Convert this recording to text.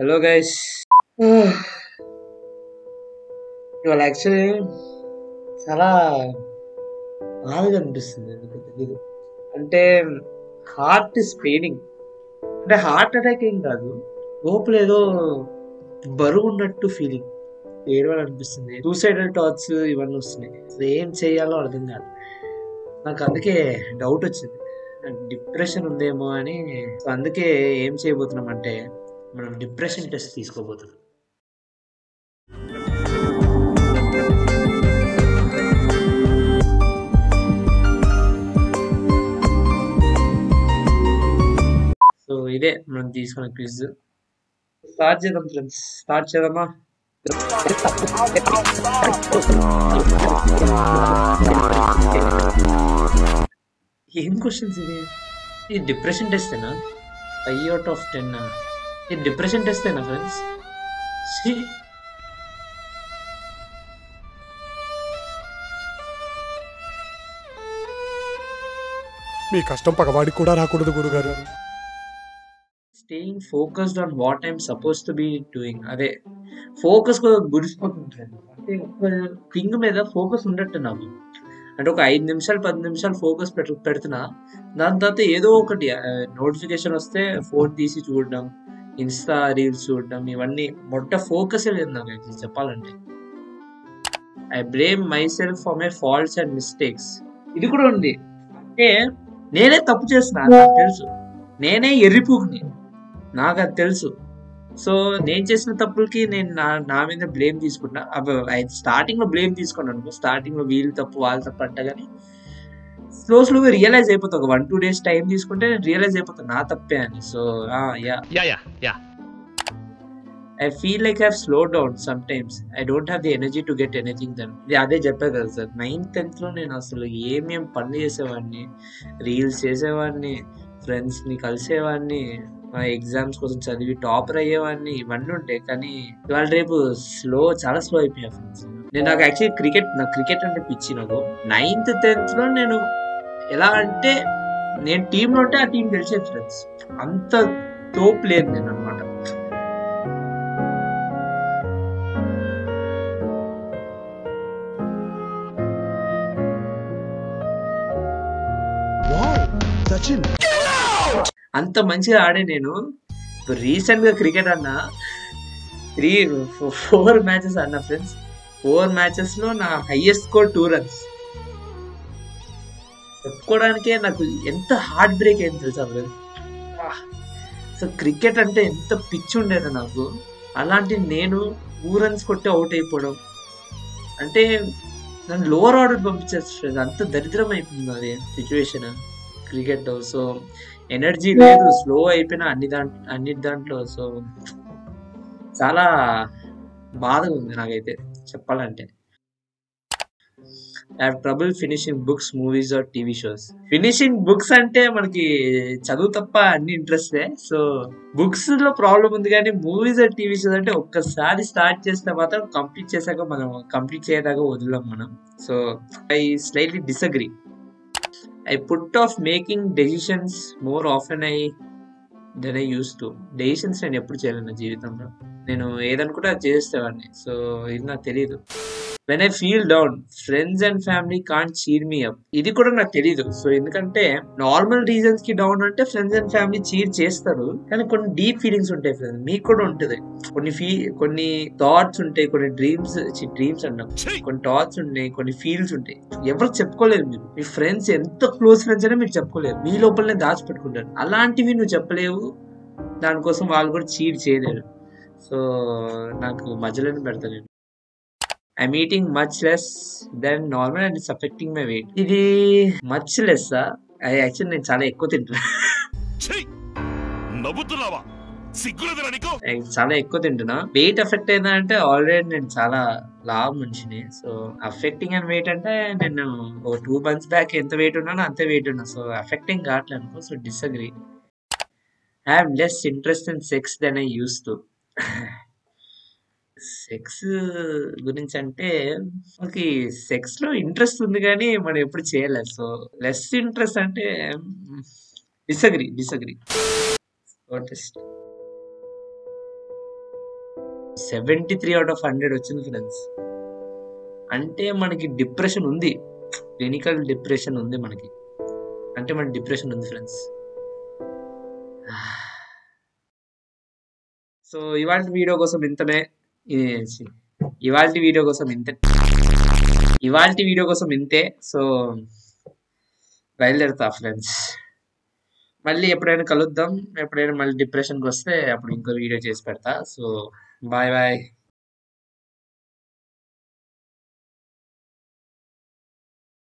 Hello guys. ఇవాళ actually చాలా బాధగా అనిపిస్తుంది, ఎందుకు తెలీదు. అంటే హార్ట్ ఇస్ పెయినింగ్. అంటే హార్ట్ అటాక్ ఏం కాదు, లోపల ఏదో బరువు ఉన్నట్టు ఫీలింగ్, ఏడవాలనిపిస్తుంది. సూసైడల్ థాట్స్ ఇవన్నీ వస్తున్నాయి. అసలు ఏం చేయాలో అర్థం కాదు నాకు. అందుకే డౌట్ వచ్చింది, డిప్రెషన్ ఉందేమో అని. సో అందుకే ఏం చేయబోతున్నాం అంటే మనం డిప్రెషన్ టెస్ట్ తీసుకోబోతున్నాం. సో ఇదే మనం తీసుకున్న క్విజ్. స్టార్ట్ చేద్దాం ఫ్రెండ్స్, స్టార్ట్ చేద్దామా? ఏం క్వశ్చన్స్ ఇది? ఈ డిప్రెషన్ టెస్టేనా? 5/10. ఈ డిప్రెషన్ టెస్టేనా ఫ్రెండ్స్? మీ కష్టం పగవాడికి కూడా రాకూడదు గురుగారు. Staying focused on what I'm suppose to be doing. అదే ఫోకస్ కూడా గురిసిపోతుంటాను. అంటే ఒక థింగ్ మీద ఫోకస్ ఉండట్టు నాకు. అంటే ఒక 5 నిమిషాలు 10 నిమిషాలు ఫోకస్ పెడుతున్నా, దాని తర్వాత ఏదో ఒకటి నోటిఫికేషన్ వస్తే ఫోన్ తీసి చూడడం, ఇన్స్టా రీల్స్ చూడడం, ఇవన్నీ మొట్ట ఫోకస్ లేదు నాకు యాక్చువల్లీ చెప్పాలంటే. I blame my self for my faults and mistakes. ఇది కూడా ఉంది. అంటే నేనే తప్పు చేస్తున్నా, నాకు తెలుసు. నేనే ఎర్రిపూకుని, నాకు అది తెలుసు. సో నేను చేసిన తప్పులకి నేను నా మీద బ్లేమ్ తీసుకుంటా. స్టార్టింగ్ లో బ్లేమ్ తీసుకున్నాను, స్టార్టింగ్ లో వీళ్ళు తప్పు వాళ్ళు తప్పు అంట. కానీ స్లోగా రియలైజ్ అయిపోతా. ఒక 1-2 days టైం తీసుకుంటే నేను రియలైజ్ అయిపోతాను నా తప్పే అని. So I feel like I have slow down some times. I don't have the energy to get anything done. ఇది అదే చెప్పా కదా సార్, 9th 10th లో నేను అసలు ఏమేం పనులు చేసేవాడిని, రీల్స్ చేసేవాడిని, ఫ్రెండ్స్ని కలిసేవాడిని, మా ఎగ్జామ్స్ కోసం చదివి టాపర్ అయ్యేవాడిని, ఇవన్నీ ఉంటాయి. కానీ ఇవాళ రేపు చాలా స్లో అయిపోయా ఫ్రెండ్స్. నేను నాకు యాక్చువల్లీ నాకు క్రికెట్ అంటే పిచ్చి. నాకు 9th 10th లో నేను ఎలా అంటే, నేను టీంలో ఉంటే ఆ టీం గెలిచేది ఫ్రెండ్స్. అంత తోపు లేదు నేను అనమాట. అంత మంచిగా ఆడే నేను. రీసెంట్ గా క్రికెట్ అన్నా 4 మ్యాచెస్ అన్నా ఫ్రెండ్స్. 4 మ్యాచెస్ లో నా హైయెస్ట్ స్కోర్ 2 runs. చెప్పుకోవడానికే నాకు ఎంత హార్ట్ బ్రేక్ అయింది తెలుసా ఫ్రెండ్స్. సో క్రికెట్ అంటే ఎంత పిచ్చి ఉండేది నాకు. అలాంటి నేను 2 runs కొట్టి అవుట్ అయిపోవడం అంటే నన్ను లోవర్ ఆర్డర్ పంపించేస్తుంది. అంత దరిద్రం అయిపోయింది అది సిచ్యువేషన్ క్రికెట్. సో ఎనర్జీ లేదు, స్లో అయిపోయినా అన్ని దాంట్లో. సో చాలా బాధగా ఉంది నాకైతే చెప్పాలంటే. I have trouble finishing books, movies or TV shows. Finishing books అంటే మనకి చదువు తప్ప అన్ని ఇంట్రెస్టే. సో బుక్స్ లో ప్రాబ్లం ఉంది, కానీ మూవీస్ ఆర్ టీవీ షోస్ అంటే ఒక్కసారి స్టార్ట్ చేస్తే మాత్రం కంప్లీట్ చేశాక మనం కంప్లీట్ చేయదాకా వదలం మనం. So I slightly disagree. I put off making decisions more often than I used to. Decisions నేను ఎప్పుడు చేయలేను నా జీవితంలో. నేను ఏదనుకుంటే అది చేసేవాడిని. సో ఇది నాకు తెలియదు. When I feel down, friends and family can't cheer me up. ఇది కూడా నాకు తెలియదు. సో ఎందుకంటే నార్మల్ రీజన్స్ కి డౌన్ అంటే ఫ్రెండ్స్ అండ్ ఫ్యామిలీ చీర్ చేస్తారు, కానీ కొన్ని డీప్ ఫీలింగ్స్ ఉంటాయి ఫ్రెండ్స్. మీకు కూడా ఉంటుంది. కొన్ని థాట్స్ ఉంటాయి, కొన్ని డ్రీమ్స్ అన్నాం, కొన్ని థాట్స్ ఉంటాయి, కొన్ని ఫీల్స్ ఉంటాయి. ఎవరు చెప్పుకోలేరు. మీరు మీ ఫ్రెండ్స్ ఎంత క్లోజ్ ఫ్రెండ్స్ అయినా మీరు చెప్పుకోలేరు, మీ లోపలనే దాచిపెట్టుకుంటారు. అలాంటివి నువ్వు చెప్పలేవు, దానికోసం వాళ్ళు కూడా చీర్ చేయలేరు. సో నాకు మధ్యలోనే పెడతాను. I'm eating much less than normal and it's affecting my weight. ఇది మచ్ లెస్. యాక్చువల్లీ నేను చాలా ఎక్కువ తింటున్నా. చాలా ఎక్కువ తింటున్నా. వెయిట్ ఎఫెక్ట్ అయిందా అంటే ఆల్రెడీ నేను చాలా లావ్ మనిషిని. సో అఫెక్టింగ్ అండ్ వెయిట్ అంటే నేను ఒక 2 months బ్యాక్ ఎంత వెయిట్ ఉన్నానో అంతే వెయిట్ ఉన్నా. సో అఫెక్టింగ్ కావట్లేదు అనుకో. So disagree. I have less interest in sex than I use to. Sex గురించి అంటే మనకి సెక్స్ లో ఇంట్రెస్ట్ ఉంది, కానీ మనం ఎప్పుడు చేయలేదు. సో లెస్ ఇంట్రెస్ట్ అంటే డిసగ్రీ. 73/100 వచ్చింది ఫ్రెండ్స్. అంటే మనకి డిప్రెషన్ ఉంది, క్లినికల్ డిప్రెషన్ ఉంది మనకి. అంటే మన డిప్రెషన్ ఉంది ఫ్రెండ్స్. సో ఇవాళ వీడియో కోసం ఇంతనే. ఇవాళ వీడియో కోసం ఇంతే. సో బయలుదేరుతా ఫ్రెండ్స్. మళ్ళీ ఎప్పుడైనా కలుద్దాం. ఎప్పుడైనా మళ్ళీ డిప్రెషన్కి వస్తే అప్పుడు ఇంకో వీడియో చేసి పెడతా. So bye bye.